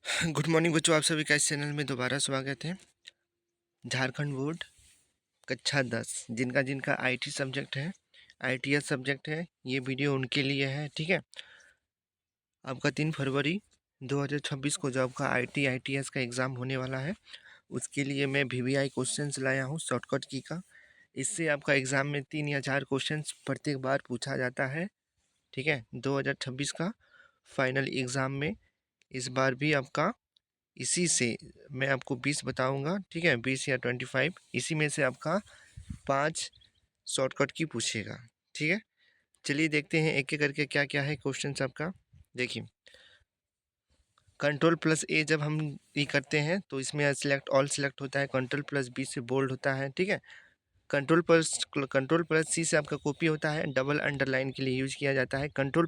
Good morning बच्चों, आप सभी का इस चैनल में दोबारा स्वागत है। झारखंड बोर्ड कक्षा 10 जिनका जिनका आईटी सब्जेक्ट है, आईटीएस सब्जेक्ट है, ये वीडियो उनके लिए है। ठीक है, आपका 3 फरवरी 2026 को जो आपका आईटीएस का एग्ज़ाम होने वाला है, उसके लिए मैं वीवीआई क्वेश्चंस लाया हूँ शॉर्टकट की का। इससे आपका एग्ज़ाम में 3 या 4 क्वेश्चंस प्रत्येक बार पूछा जाता है। ठीक है, 2026 का फाइनल एग्ज़ाम में इस बार भी आपका इसी से मैं आपको 20 बताऊंगा। ठीक है, 20 या 25, इसी में से आपका 5 शॉर्टकट की पूछेगा। ठीक है, चलिए देखते हैं एक एक करके क्या क्या है क्वेश्चन आपका। देखिए, कंट्रोल प्लस ए जब हम ये करते हैं तो इसमें सिलेक्ट ऑल सिलेक्ट होता है, कंट्रोल प्लस बी से बोल्ड होता है। ठीक है, कंट्रोल प्लस सी से आपका कॉपी होता है, डबल अंडरलाइन के लिए यूज किया जाता है। कंट्रोल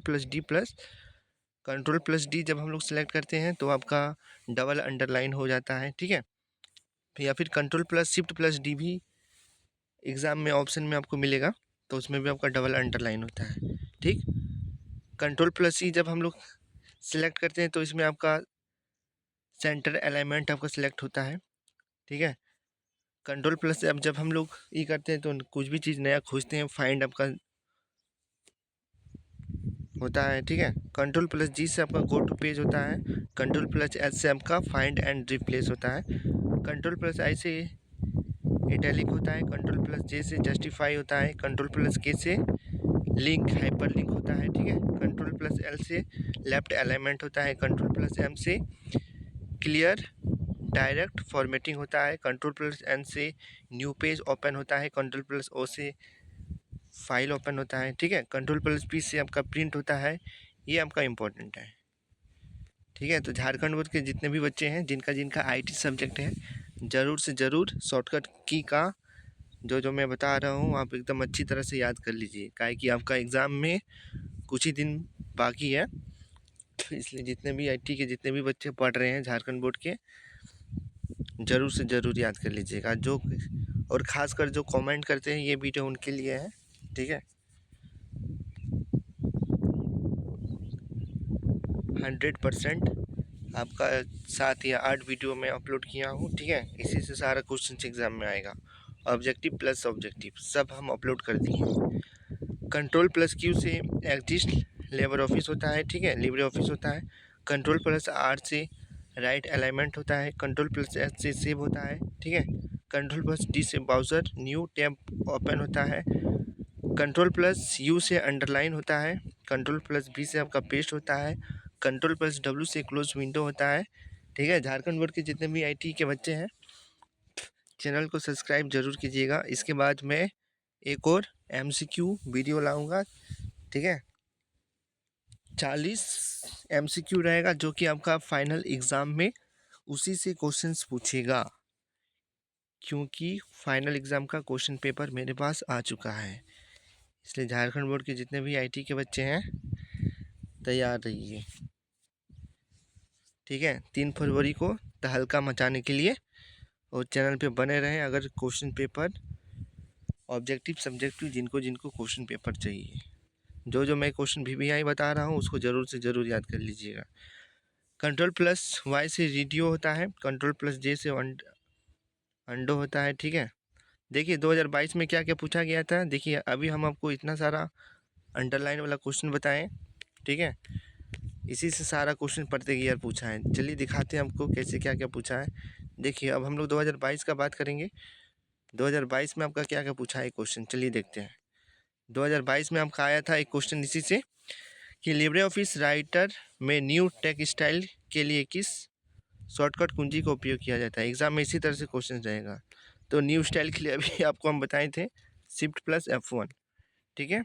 प्लस डी जब हम लोग सेलेक्ट करते हैं तो आपका डबल अंडरलाइन हो जाता है। ठीक है, या फिर control plus shift plus D भी एग्ज़ाम में ऑप्शन में आपको मिलेगा, तो उसमें भी आपका डबल अंडरलाइन होता है। ठीक, कंट्रोल प्लस सी जब हम लोग सिलेक्ट करते हैं तो इसमें आपका सेंटर अलाइनमेंट आपका सिलेक्ट होता है। ठीक है, कंट्रोल प्लस से अब जब हम लोग ये करते हैं तो कुछ भी चीज़ नया खोजते हैं, फाइंड आपका होता है। ठीक है, कंट्रोल प्लस जी से आपका गो टू पेज होता है, कंट्रोल प्लस एच से आपका फाइंड एंड रिप्लेस होता है, कंट्रोल प्लस आई से इटैलिक होता है, कंट्रोल प्लस जे से जस्टिफाई होता है, कंट्रोल प्लस के से लिंक हाइपर लिंक होता है। ठीक है, कंट्रोल प्लस एल से लेफ्ट अलाइनमेंट होता है, कंट्रोल प्लस एम से क्लियर डायरेक्ट फॉर्मेटिंग होता है, कंट्रोल प्लस एन से न्यू पेज ओपन होता है, कंट्रोल प्लस ओ से फाइल ओपन होता है। ठीक है, कंट्रोल प्लस पी से आपका प्रिंट होता है। ये आपका इम्पोर्टेंट है। ठीक है, तो झारखंड बोर्ड के जितने भी बच्चे हैं जिनका जिनका आईटी सब्जेक्ट है, ज़रूर से ज़रूर शॉर्टकट की का जो जो मैं बता रहा हूँ आप एकदम अच्छी तरह से याद कर लीजिए, काहे कि आपका एग्ज़ाम में कुछ ही दिन बाकी है। इसलिए जितने भी आईटी के जितने भी बच्चे पढ़ रहे हैं झारखंड बोर्ड के, ज़रूर से ज़रूर याद कर लीजिएगा। जो और ख़ासकर जो कमेंट करते हैं ये वीडियो उनके लिए है। ठीक है, 100% आपका 7 या 8 वीडियो में अपलोड किया हूँ। ठीक है, इसी से सारा क्वेश्चन एग्जाम में आएगा, ऑब्जेक्टिव प्लस ऑब्जेक्टिव सब हम अपलोड कर दिए हैं। कंट्रोल प्लस क्यू से एग्जिस्ट लेबर ऑफिस होता है। ठीक है, लिब्रे ऑफिस होता है। कंट्रोल प्लस आर से राइट अलाइनमेंट होता है, कंट्रोल प्लस एस से सेव होता है। ठीक है, कंट्रोल प्लस डी से ब्राउज़र न्यू टैब ओपन होता है, कंट्रोल प्लस यू से अंडरलाइन होता है, कंट्रोल प्लस बी से आपका पेस्ट होता है, कंट्रोल प्लस डब्ल्यू से क्लोज विंडो होता है। ठीक है, झारखंड बोर्ड के जितने भी आईटी के बच्चे हैं चैनल को सब्सक्राइब जरूर कीजिएगा। इसके बाद मैं एक और एमसीक्यू वीडियो लाऊंगा। ठीक है, 40 एमसीक्यू रहेगा जो कि आपका फाइनल एग्ज़ाम में उसी से क्वेश्चंस पूछेगा, क्योंकि फाइनल एग्ज़ाम का क्वेश्चन पेपर मेरे पास आ चुका है। इसलिए झारखंड बोर्ड के जितने भी आईटी के बच्चे हैं तैयार रहिए। ठीक है, 3 फरवरी को तहलका मचाने के लिए और चैनल पे बने रहें। अगर क्वेश्चन पेपर ऑब्जेक्टिव सब्जेक्टिव जिनको जिनको क्वेश्चन पेपर चाहिए, जो जो मैं क्वेश्चन वीवीआई बता रहा हूँ उसको ज़रूर से ज़रूर याद कर लीजिएगा। कंट्रोल प्लस वाई से रेडियो होता है, कंट्रोल प्लस जे से अंडो होता है। ठीक है, देखिए 2022 में क्या क्या पूछा गया था। देखिए अभी हम आपको इतना सारा अंडरलाइन वाला क्वेश्चन बताएं। ठीक है, इसी से सारा क्वेश्चन प्रत्येक ईयर पूछा है। चलिए दिखाते हैं आपको कैसे क्या क्या पूछा है। देखिए अब हम लोग 2022 का बात करेंगे। 2022 में आपका क्या क्या पूछा है क्वेश्चन, चलिए देखते हैं। 2022 में आपका आया था एक क्वेश्चन इसी से कि लिब्रे ऑफिस राइटर में न्यू टेक स्टाइल के लिए किस शॉर्टकट कुंजी का उपयोग किया जाता है। एग्जाम में इसी तरह से क्वेश्चन रहेगा। तो न्यू स्टाइल के लिए अभी आपको हम बताए थे शिफ्ट प्लस F1। ठीक है,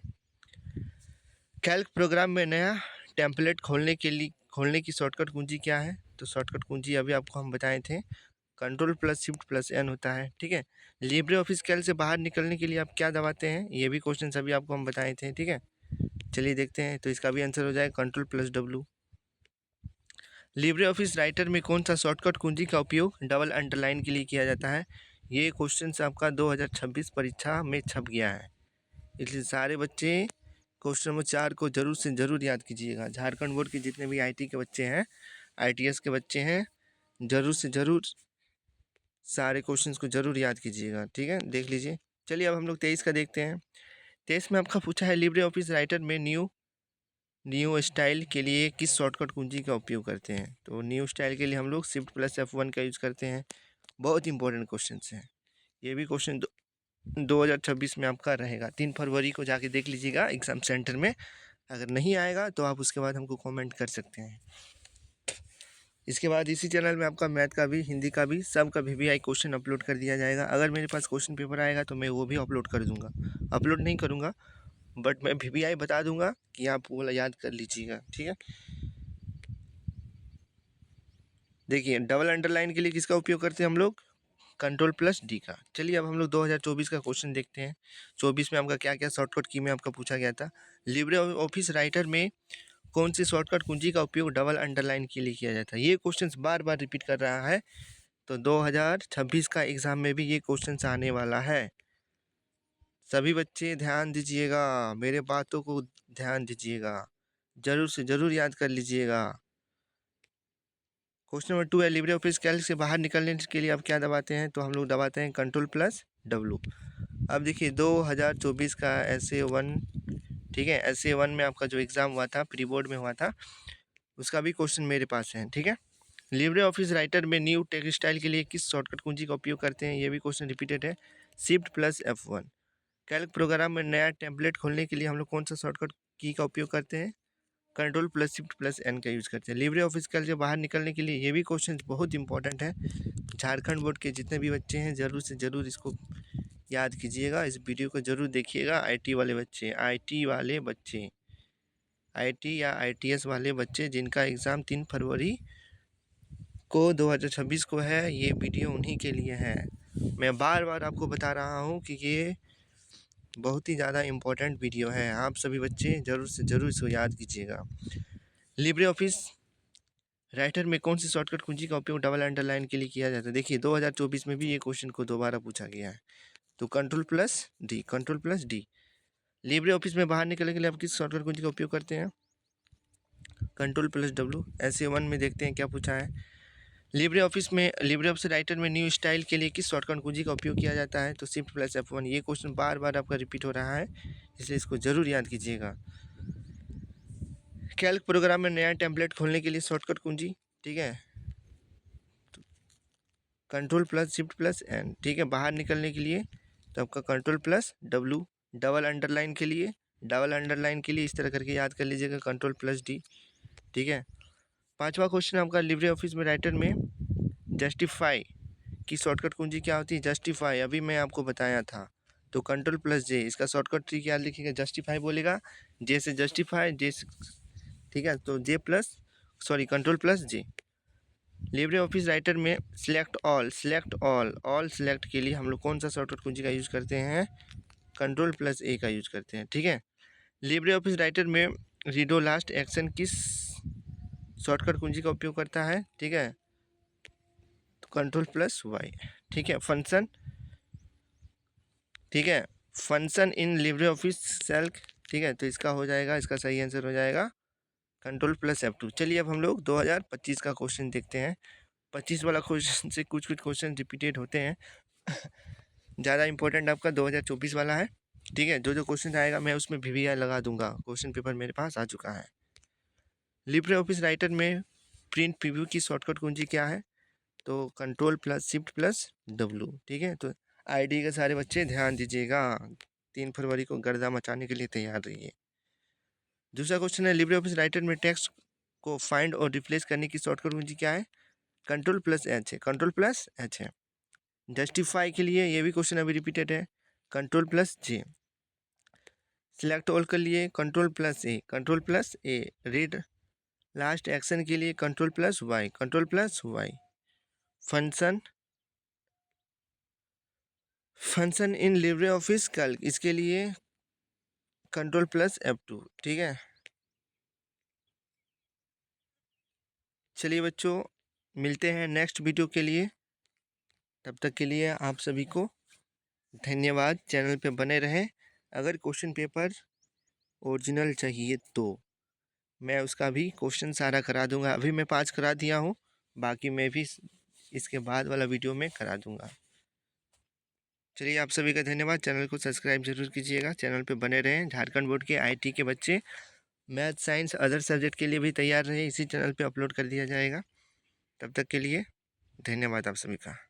कैल्क प्रोग्राम में नया टेम्पलेट खोलने की शॉर्टकट कुंजी क्या है। तो शॉर्टकट कुंजी अभी आपको हम बताए थे control plus shift plus N होता है। ठीक है, लिब्रे ऑफिस कैल्क से बाहर निकलने के लिए आप क्या दबाते हैं, ये भी क्वेश्चन अभी आपको हम बताए थे। ठीक है, चलिए देखते हैं। तो इसका भी आंसर हो जाएगा control plus W. Libre office writer में कौन सा शॉर्टकट कुंजी का उपयोग डबल अंडरलाइन के लिए किया जाता है। ये क्वेश्चन आपका 2026 परीक्षा में छप गया है, इसलिए सारे बच्चे क्वेश्चन नंबर 4 को जरूर से ज़रूर याद कीजिएगा। झारखंड बोर्ड के जितने भी आईटी के बच्चे हैं ITS के बच्चे हैं, ज़रूर से ज़रूर सारे क्वेश्चंस को ज़रूर याद कीजिएगा, ठीक है, देख लीजिए। चलिए अब हम लोग 23 का देखते हैं। 23 में आपका पूछा है लिब्रे ऑफिस राइटर में न्यू स्टाइल के लिए किस शॉर्टकट कुंजी का उपयोग करते हैं। तो न्यू स्टाइल के लिए हम लोग शिफ्ट प्लस F1 का यूज़ करते हैं। बहुत इंपॉर्टेंट क्वेश्चन है ये भी। क्वेश्चन 2026 में आपका रहेगा। 3 फरवरी को जाके देख लीजिएगा एग्ज़ाम सेंटर में। अगर नहीं आएगा तो आप उसके बाद हमको कमेंट कर सकते हैं। इसके बाद इसी चैनल में आपका मैथ का भी, हिंदी का भी, सब का VVI क्वेश्चन अपलोड कर दिया जाएगा। अगर मेरे पास क्वेश्चन पेपर आएगा तो मैं वो भी अपलोड कर दूंगा। अपलोड नहीं करूंगा बट मैं VVI बता दूंगा कि आप वो याद कर लीजिएगा, ठीक है। देखिए डबल अंडरलाइन के लिए किसका उपयोग करते हैं हम लोग, Ctrl+D का। चलिए अब हम लोग 2024 का क्वेश्चन देखते हैं। 24 में आपका क्या क्या शॉर्टकट की में आपका पूछा गया था। लिब्रे ऑफिस राइटर में कौन सी शॉर्टकट कुंजी का उपयोग डबल अंडरलाइन के लिए किया जाता है। ये क्वेश्चन बार बार रिपीट कर रहा है, तो 2026 का एग्जाम में भी ये क्वेश्चन आने वाला है। सभी बच्चे ध्यान दीजिएगा, मेरे बातों को ध्यान दीजिएगा, जरूर से जरूर याद कर लीजिएगा। क्वेश्चन नंबर 2 है लिब्रे ऑफिस कैल्क से बाहर निकलने के लिए आप क्या दबाते हैं। तो हम लोग दबाते हैं Ctrl+W। अब देखिए 2024 का SA1, ठीक है, SA1 में आपका जो एग्ज़ाम हुआ था, प्री बोर्ड में हुआ था, उसका भी क्वेश्चन मेरे पास है, ठीक है। लिब्रे ऑफिस राइटर में न्यू टेक्स्ट स्टाइल के लिए किस शॉर्टकट कुंजी का उपयोग करते हैं। ये भी क्वेश्चन रिपीटेड है, Shift+F1। कैल्क प्रोग्राम में नया टेम्पलेट खोलने के लिए हम लोग कौन सा शॉर्टकट की का उपयोग करते हैं, Ctrl+Shift+N का यूज़ करते हैं। लिब्रे ऑफिस कैल्क से बाहर निकलने के लिए ये भी क्वेश्चन बहुत इंपॉर्टेंट है। झारखंड बोर्ड के जितने भी बच्चे हैं ज़रूर से ज़रूर इसको याद कीजिएगा। इस वीडियो को ज़रूर देखिएगा। IT वाले बच्चे, IT या ITS वाले बच्चे जिनका एग्ज़ाम 3 फरवरी को 2026 को है, ये वीडियो उन्हीं के लिए है। मैं बार बार आपको बता रहा हूँ कि ये बहुत ही ज़्यादा इम्पोर्टेंट वीडियो है। आप सभी बच्चे ज़रूर से ज़रूर इसको याद कीजिएगा। लिब्रे ऑफिस राइटर में कौन सी शॉर्टकट कुंजी का उपयोग डबल अंडरलाइन के लिए किया जाता है। देखिए 2024 में भी ये क्वेश्चन को दोबारा पूछा गया है। तो Ctrl+D। लिब्रे ऑफिस में बाहर निकलने के लिए आप किस शॉर्टकट कुंजी का उपयोग करते हैं, Ctrl+W। SA1 में देखते हैं क्या पूछा है। लिब्रे ऑफिस राइटर में न्यू स्टाइल के लिए किस शॉर्टकट कुंजी का उपयोग किया जाता है। तो Shift+F1। ये क्वेश्चन बार बार आपका रिपीट हो रहा है, इसलिए इसको ज़रूर याद कीजिएगा। कैल्क प्रोग्राम में नया टेम्पलेट खोलने के लिए शॉर्टकट कुंजी, ठीक है, Ctrl+Shift+N, ठीक है। बाहर निकलने के लिए तो आपका Ctrl+W। डबल अंडरलाइन के लिए इस तरह करके याद कर लीजिएगा, Ctrl+D, ठीक है। 5वां क्वेश्चन आपका लिब्रे ऑफिस में राइटर में जस्टिफाई की शॉर्टकट कुंजी क्या होती है। जस्टिफाई अभी मैं आपको बताया था, तो Ctrl+J। इसका शॉर्टकट ट्री क्या लिखिएगा, जस्टिफाई बोलेगा, J से जस्टिफाई, ठीक है, तो Ctrl+J। लिब्रे ऑफिस राइटर में सिलेक्ट ऑल सिलेक्ट के लिए हम लोग कौन सा शॉर्टकट कुंजी का यूज़ करते हैं, Ctrl+A का यूज़ करते हैं, ठीक है। लिब्रे ऑफिस राइटर में रीडो लास्ट एक्शन किस शॉर्टकट कुंजी का उपयोग करता है, ठीक है, तो Ctrl+Y, ठीक है। फंक्शन, ठीक है, function in Libre office Calc, ठीक है, तो इसका हो जाएगा, इसका सही आंसर हो जाएगा Ctrl+F2। चलिए अब हम लोग 2025 का क्वेश्चन देखते हैं। 25 वाला क्वेश्चन से कुछ क्वेश्चन रिपीटेड होते हैं। ज़्यादा इंपॉर्टेंट आपका 2024 वाला है, ठीक है। जो क्वेश्चन आएगा मैं उसमें VVI लगा दूंगा। क्वेश्चन पेपर मेरे पास आ चुका है। लिब्रे ऑफिस राइटर में प्रिंट प्रीव्यू की शॉर्टकट कुंजी क्या है, तो Ctrl+Shift+W, ठीक है। तो ID के सारे बच्चे ध्यान दीजिएगा, 3 फरवरी को गर्दा मचाने के लिए तैयार रहिए। दूसरा क्वेश्चन है लिब्रे ऑफिस राइटर में टेक्स्ट को फाइंड और रिप्लेस करने की शॉर्टकट कुंजी क्या है, Ctrl+H है। जस्टिफाई के लिए ये भी क्वेश्चन अभी रिपीटेड है, Ctrl+J। सिलेक्ट ऑल के लिए Ctrl+A। रीड लास्ट एक्शन के लिए Ctrl+Y। Function in Libre office Calc, इसके लिए Ctrl+F2, ठीक है। चलिए बच्चों, मिलते हैं नेक्स्ट वीडियो के लिए। तब तक के लिए आप सभी को धन्यवाद। चैनल पे बने रहें। अगर क्वेश्चन पेपर ओरिजिनल चाहिए तो मैं उसका भी क्वेश्चन सारा करा दूंगा। अभी मैं 5 करा दिया हूँ, बाकी मैं भी इसके बाद वाला वीडियो में करा दूंगा। चलिए, आप सभी का धन्यवाद। चैनल को सब्सक्राइब जरूर कीजिएगा, चैनल पे बने रहें। झारखंड बोर्ड के आईटी के बच्चे मैथ, साइंस, अदर सब्जेक्ट के लिए भी तैयार रहे, इसी चैनल पे अपलोड कर दिया जाएगा। तब तक के लिए धन्यवाद आप सभी का।